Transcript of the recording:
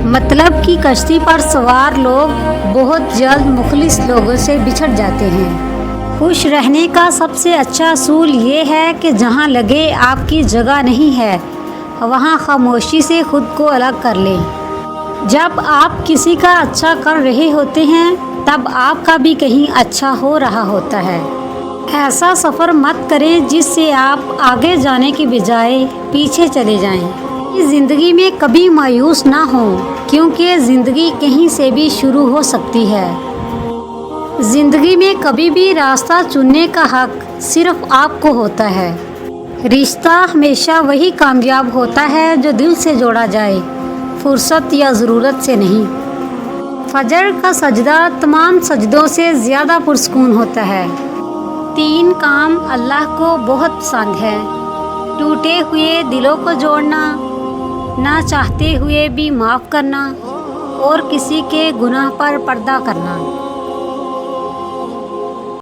مطلب کہ کشتی پر سوار لوگ بہت جلد مخلص لوگوں سے بچھڑ جاتے ہیں۔ خوش رہنے کا سب سے اچھا اصول یہ ہے کہ جہاں لگے آپ کی جگہ نہیں ہے وہاں خاموشی سے خود کو الگ کر لیں۔ جب آپ کسی کا اچھا کر رہے ہوتے ہیں تب آپ کا بھی کہیں اچھا ہو رہا ہوتا ہے۔ ایسا سفر مت کریں جس سے آپ آگے جانے کی بجائے پیچھے چلے جائیں۔ زندگی میں کبھی مایوس نہ ہوں کیونکہ زندگی کہیں سے بھی شروع ہو سکتی ہے۔ زندگی میں کبھی بھی راستہ چننے کا حق صرف آپ کو ہوتا ہے۔ رشتہ ہمیشہ وہی کامیاب ہوتا ہے جو دل سے جوڑا جائے، فرصت یا ضرورت سے نہیں۔ فجر کا سجدہ تمام سجدوں سے زیادہ پرسکون ہوتا ہے۔ 3 کام اللہ کو بہت پسند ہے: ٹوٹے ہوئے دلوں کو جوڑنا، نہ چاہتے ہوئے بھی معاف کرنا، اور کسی کے گناہ پر پردہ کرنا۔